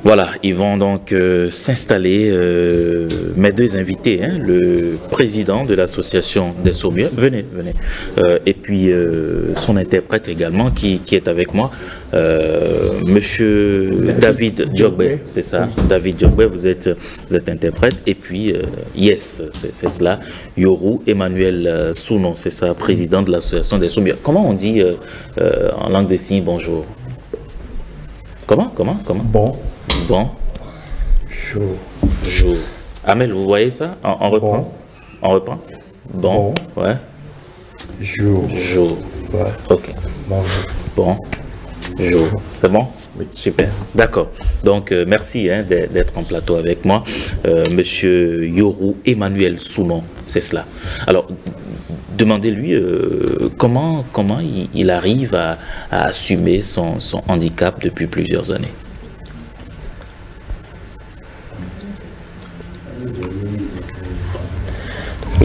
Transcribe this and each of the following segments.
Voilà, ils vont donc s'installer, mes deux invités, hein, le président de l'association des Saumueurs, venez, et puis son interprète également qui est avec moi, monsieur David Djogbe, c'est ça, David Djogbe, vous êtes interprète, et puis yes, c'est cela, Yoru Emmanuel Sounon, c'est ça, président de l'association des Saumueurs. Comment on dit en langue des signes bonjour? Comment? Bon. Jour. Amel, vous voyez ça? On reprend? Bon. On reprend? Bon. Ouais. Jour. Ouais. Ok. Bon. Jour. C'est bon? Oui. Super. D'accord. Donc, merci hein, d'être en plateau avec moi. Monsieur Yoru Emmanuel Sounon, c'est cela. Alors, demandez-lui comment il arrive à assumer son handicap depuis plusieurs années.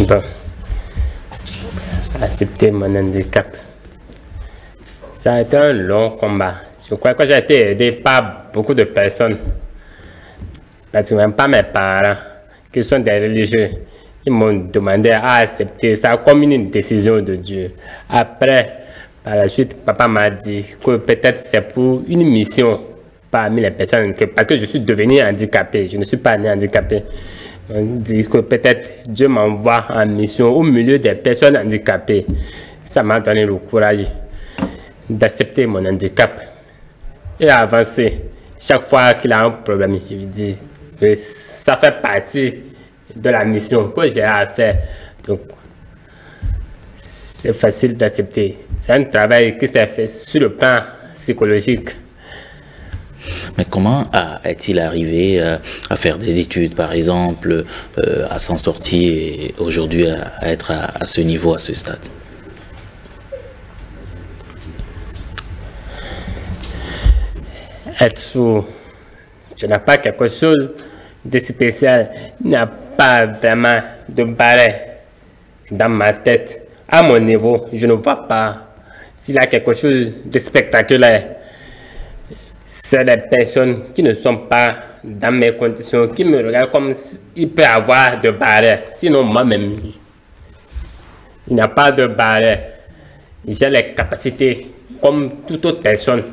Bon, accepter mon handicap. Ça a été un long combat. Je crois que j'ai été aidé par beaucoup de personnes. Particulièrement par mes parents, qui sont des religieux. Ils m'ont demandé à accepter ça comme une décision de Dieu. Après, par la suite, papa m'a dit que peut-être c'est pour une mission parmi les personnes, parce que je suis devenu handicapé. Je ne suis pas né handicapé. On dit que peut-être Dieu m'envoie en mission au milieu des personnes handicapées. Ça m'a donné le courage d'accepter mon handicap et avancer. Chaque fois qu'il a un problème, je lui dis que ça fait partie de la mission que j'ai à faire. Donc, c'est facile d'accepter. C'est un travail qui s'est fait sur le plan psychologique. Mais comment est-il arrivé à faire des études, par exemple, à s'en sortir et aujourd'hui à être à ce niveau, à ce stade? Être sourd, je n'ai pas quelque chose de spécial. Il n'y a pas vraiment de barrière dans ma tête. À mon niveau, je ne vois pas s'il y a quelque chose de spectaculaire. C'est les personnes qui ne sont pas dans mes conditions, qui me regardent comme s'il peut y avoir de barrière. Sinon, moi-même, il n'y a pas de barrière. J'ai les capacités comme toute autre personne.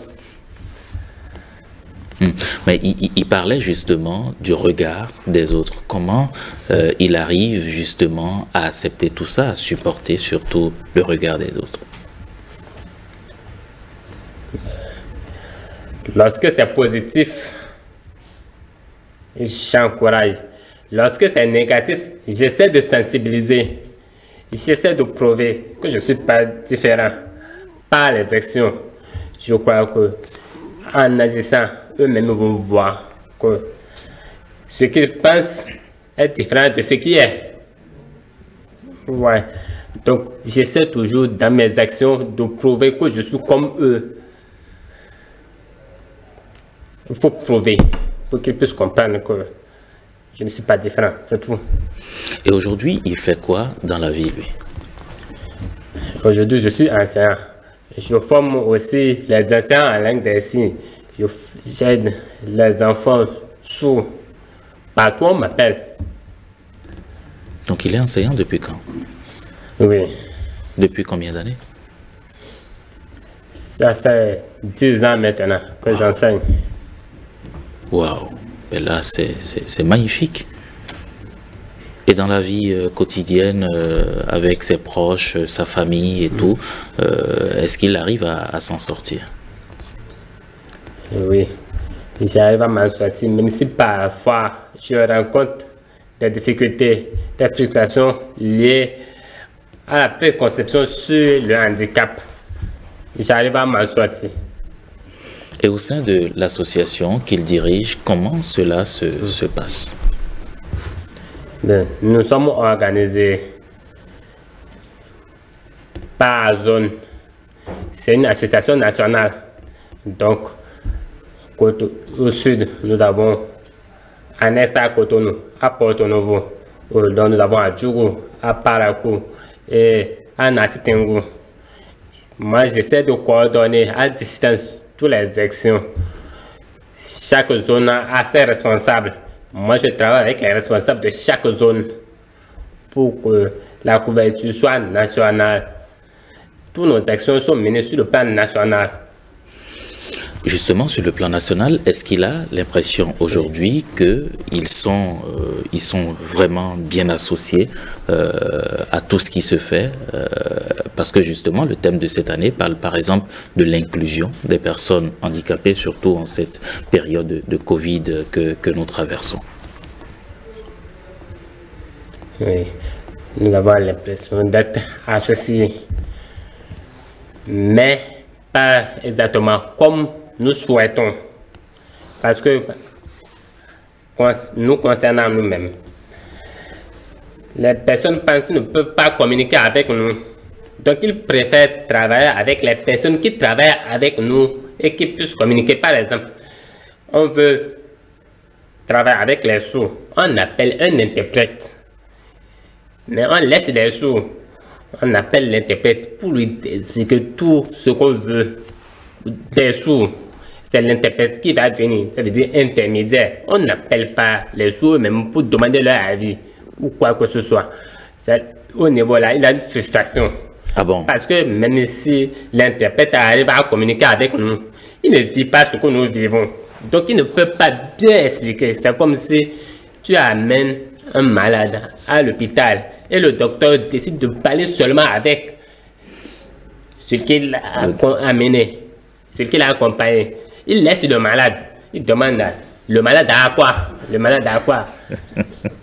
Mais il parlait justement du regard des autres. Comment il arrive justement à accepter tout ça, à supporter surtout le regard des autres? Lorsque c'est positif, j'encourage. Lorsque c'est négatif, j'essaie de sensibiliser. J'essaie de prouver que je ne suis pas différent par les actions. Je crois que en agissant, eux-mêmes vont voir que ce qu'ils pensent est différent de ce qui est. Ouais. Donc, j'essaie toujours dans mes actions de prouver que je suis comme eux. Il faut prouver pour qu'ils puissent comprendre que je ne suis pas différent, c'est tout. Et aujourd'hui, il fait quoi dans la vie, lui? Aujourd'hui, je suis enseignant. Je forme aussi les enseignants en langue des signes. J'aide les enfants sourds. Partout, on m'appelle. Donc, il est enseignant depuis quand? Oui. Depuis combien d'années? Ça fait 10 ans maintenant que j'enseigne. Waouh, ben là c'est magnifique. Et dans la vie quotidienne, avec ses proches, sa famille et tout, est-ce qu'il arrive à s'en sortir? Oui, j'arrive à m'en sortir, même si parfois je rencontre des difficultés, des frustrations liées à la préconception sur le handicap. J'arrive à m'en sortir. Et au sein de l'association qu'il dirige, comment cela se passe? Bien, nous sommes organisés par zone. C'est une association nationale. Donc, au sud, nous avons en est à Cotonou, à Porto Novo. Donc, nous avons à Djougou, à Parakou et à Natitengu. Moi, j'essaie de coordonner à distance toutes les actions. chaque zone a ses responsables. Moi, je travaille avec les responsables de chaque zone pour que la couverture soit nationale. Toutes nos actions sont menées sur le plan national. Justement, sur le plan national, est-ce qu'il a l'impression aujourd'hui qu'ils sont vraiment bien associés à tout ce qui se fait parce que justement, le thème de cette année parle par exemple de l'inclusion des personnes handicapées, surtout en cette période de Covid que nous traversons. Oui, nous avons l'impression d'être associés, mais pas exactement comme nous souhaitons, parce que nous concernant nous-mêmes, les personnes pensantes ne peuvent pas communiquer avec nous, donc ils préfèrent travailler avec les personnes qui travaillent avec nous et qui puissent communiquer. Par exemple, on veut travailler avec les sourds, on appelle un interprète, mais on laisse les sourds, on appelle l'interprète pour lui expliquer tout ce qu'on veut des sourds. C'est l'interprète qui va venir, ça veut dire intermédiaire. On n'appelle pas les sourds même pour demander leur avis ou quoi que ce soit. Au niveau là, il a une frustration. Ah bon? Parce que même si l'interprète arrive à communiquer avec nous, il ne vit pas ce que nous vivons. Donc il ne peut pas bien expliquer. C'est comme si tu amènes un malade à l'hôpital et le docteur décide de parler seulement avec ce qu'il a amené, ce qu'il a accompagné. Il laisse le malade. Il demande, le malade a quoi? Le malade a quoi?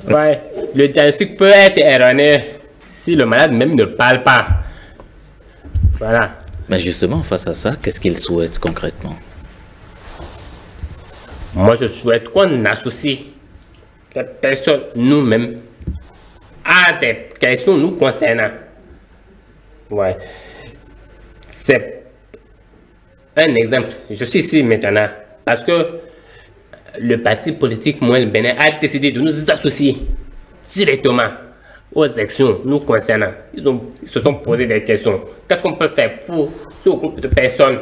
Ouais, le diagnostic peut être erroné si le malade même ne parle pas. Voilà. Mais justement, face à ça, qu'est-ce qu'il souhaite concrètement? Moi, je souhaite qu'on associe les personnes nous-mêmes à des questions nous concernant. Ouais. C'est un exemple. Je suis ici maintenant parce que le parti politique Mouel Bénin a décidé de nous associer directement aux actions nous concernant. Ils se sont posé des questions. Qu'est-ce qu'on peut faire pour ce groupe de personnes?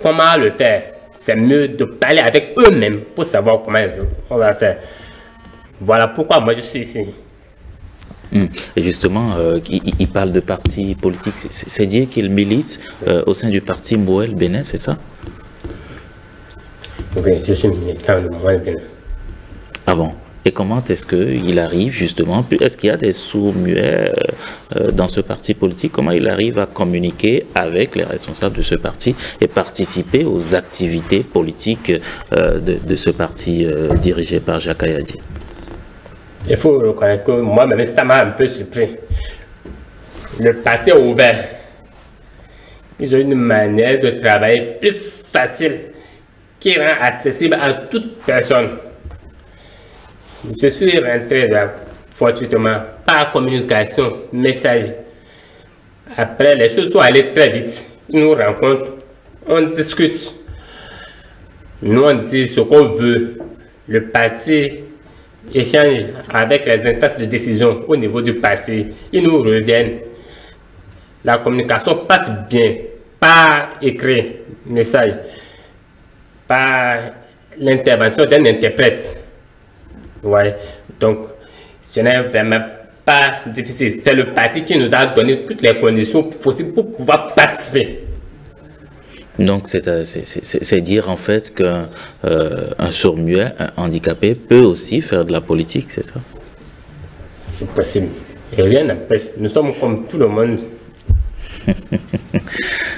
Comment le faire? C'est mieux de parler avec eux-mêmes pour savoir comment on va faire. Voilà pourquoi moi je suis ici. Et justement, il parle de parti politique. C'est dire qu'il milite au sein du parti Mouel Bénin, c'est ça? Oui, je suis militant de Mouel Bénin. Ah bon? Et comment est-ce qu'il arrive justement? Est-ce qu'il y a des sourds-muets dans ce parti politique? Comment il arrive à communiquer avec les responsables de ce parti et participer aux activités politiques de ce parti dirigé par Jacques Ayadi? Il faut reconnaître que moi-même, ça m'a un peu surpris. Le parti est ouvert. Ils ont une manière de travailler plus facile qui rend accessible à toute personne. Je suis rentré là, fortuitement, par communication, message. Après, les choses sont allées très vite. Ils nous rencontrent, on discute. Nous, on dit ce qu'on veut. Le parti échange avec les instances de décision au niveau du parti. Ils nous reviennent. La communication passe bien, par écrit, message, par l'intervention d'un interprète. Ouais, donc ce n'est vraiment pas difficile. C'est le parti qui nous a donné toutes les conditions possibles pour pouvoir participer. Donc c'est dire en fait qu'un sourd-muet, un handicapé peut aussi faire de la politique, c'est ça? C'est possible. Et rien n'empêche. Nous sommes comme tout le monde.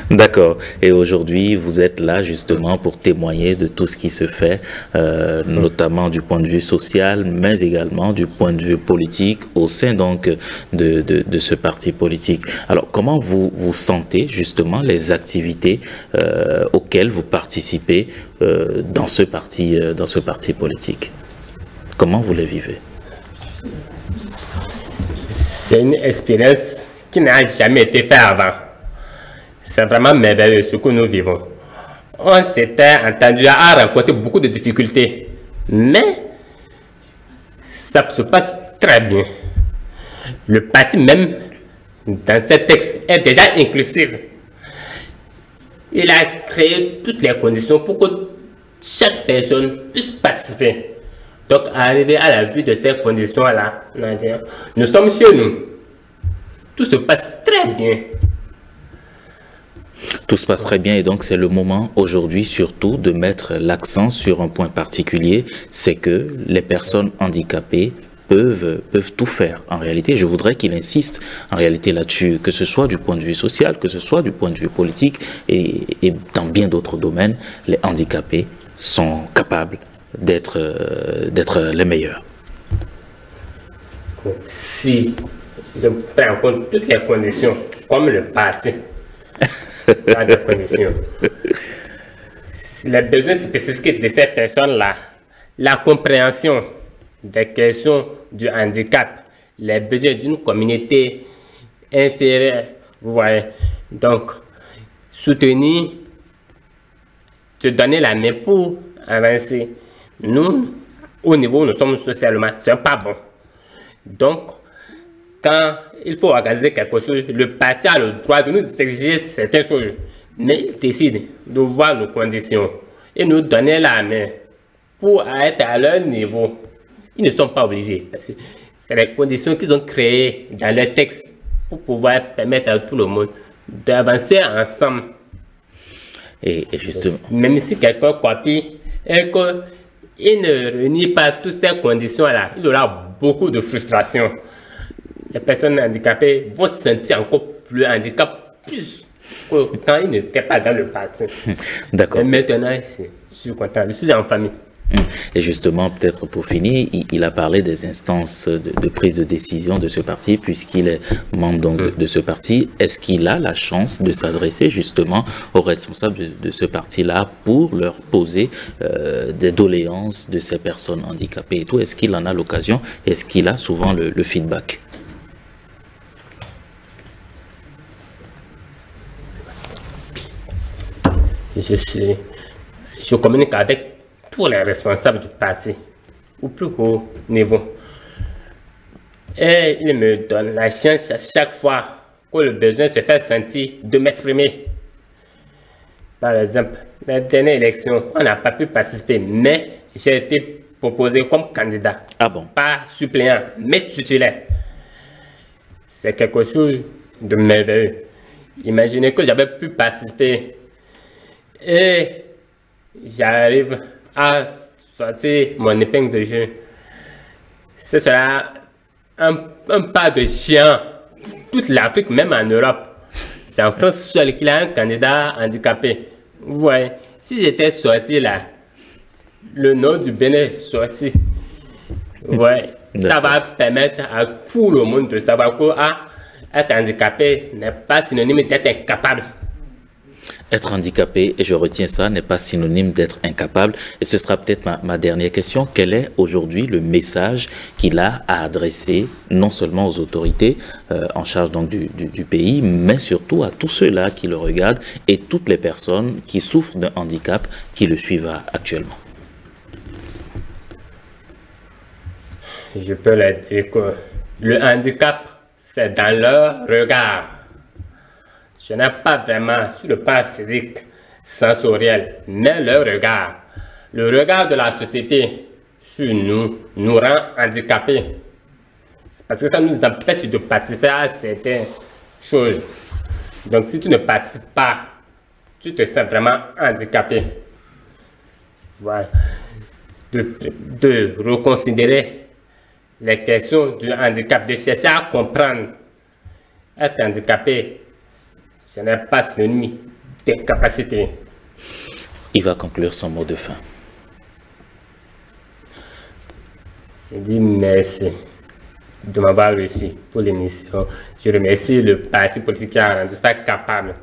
D'accord. Et aujourd'hui, vous êtes là justement pour témoigner de tout ce qui se fait, notamment du point de vue social, mais également du point de vue politique au sein donc de ce parti politique. Alors, comment vous sentez justement les activités auxquelles vous participez dans ce parti politique? Comment vous les vivez? C'est une expérience qui n'a jamais été faite avant. C'est vraiment merveilleux ce que nous vivons. On s'était entendu à rencontrer beaucoup de difficultés, mais ça se passe très bien. Le parti même, dans ce texte, est déjà inclusif. Il a créé toutes les conditions pour que chaque personne puisse participer. Donc, arriver à la vue de ces conditions-là, nous sommes chez nous. Tout se passe très bien. Tout se passe très bien et donc c'est le moment aujourd'hui surtout de mettre l'accent sur un point particulier, c'est que les personnes handicapées peuvent tout faire. En réalité, je voudrais qu'il insiste en réalité là-dessus, que ce soit du point de vue social, que ce soit du point de vue politique et dans bien d'autres domaines, les handicapés sont capables d'être les meilleurs. Si je prends en compte toutes les conditions, comme le parti, dans des conditions, les besoins spécifiques de ces personnes-là, la compréhension des questions du handicap, les besoins d'une communauté inférieure, vous voyez. Donc, soutenir, se donner la main pour avancer. Nous, au niveau où nous sommes socialement, c'est pas bon. Donc, quand il faut organiser quelque chose, le parti a le droit de nous exiger certaines choses. Mais il décide de voir nos conditions et nous donner la main pour être à leur niveau. Ils ne sont pas obligés. Parce que c'est les conditions qu'ils ont créées dans leur texte pour pouvoir permettre à tout le monde d'avancer ensemble. Et justement. Même si quelqu'un copie et qu'il ne réunit pas toutes ces conditions-là, il aura beaucoup de frustration. Les personnes handicapées vont se sentir encore plus handicapées, plus que quand ils n'étaient pas dans le parti. D'accord. Et maintenant, je suis content, je suis en famille. Et justement, peut-être pour finir, il a parlé des instances de prise de décision de ce parti, puisqu'il est membre donc de ce parti. Est-ce qu'il a la chance de s'adresser justement aux responsables de ce parti-là pour leur poser des doléances de ces personnes handicapées et tout? Est-ce qu'il en a l'occasion? Est-ce qu'il a souvent le feedback? Je communique avec tous les responsables du parti au plus haut niveau. Et il me donne la chance à chaque fois que le besoin se fait sentir de m'exprimer. Par exemple, la dernière élection, on n'a pas pu participer, mais j'ai été proposé comme candidat. Ah bon? Pas suppléant, mais titulaire. C'est quelque chose de merveilleux. Imaginez que j'avais pu participer et j'arrive à sortir mon épingle de jeu. Ce sera un pas de géant. Toute l'Afrique, même en Europe. C'est en France seul qu'il a un candidat handicapé. Vous voyez, si j'étais sorti là, le nom du Bénin est sorti. Vous voyez, ça va permettre à tout le monde de savoir que être handicapé n'est pas synonyme d'être incapable. Être handicapé, et je retiens ça, n'est pas synonyme d'être incapable. Et ce sera peut-être ma dernière question. Quel est aujourd'hui le message qu'il a à adresser non seulement aux autorités en charge donc du pays, mais surtout à tous ceux-là qui le regardent et toutes les personnes qui souffrent d'un handicap qui le suivent actuellement? Je peux leur dire que le handicap, c'est dans leur regard. Ce n'est pas vraiment sur le plan physique, sensoriel, mais le regard de la société sur nous, nous rend handicapés. C'est parce que ça nous empêche de participer à certaines choses. Donc si tu ne participes pas, tu te sens vraiment handicapé. Voilà. De reconsidérer les questions du handicap, de chercher à comprendre. Être handicapé, ce n'est pas synonyme d'incapacité. Il va conclure son mot de fin. Je dis merci de m'avoir reçu pour l'émission. Je remercie le parti politique qui a rendu ça capable.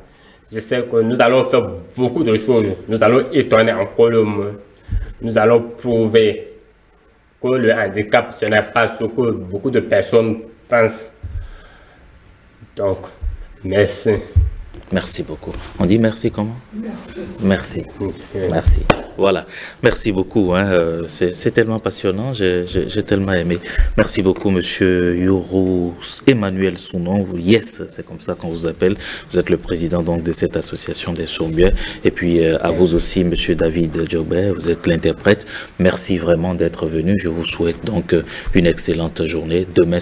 Je sais que nous allons faire beaucoup de choses. Nous allons étonner encore le monde. Nous allons prouver que le handicap, ce n'est pas ce que beaucoup de personnes pensent. Donc, merci. Merci beaucoup. On dit merci comment? Merci. Merci. Voilà. Merci beaucoup. Hein. C'est tellement passionnant. J'ai tellement aimé. Merci beaucoup, monsieur Yoro Emmanuel Sounon. Yes, c'est comme ça qu'on vous appelle. Vous êtes le président donc de cette association des sourds-muets. Et puis à vous aussi, monsieur David Djobé, vous êtes l'interprète. Merci vraiment d'être venu. Je vous souhaite donc une excellente journée. Demain.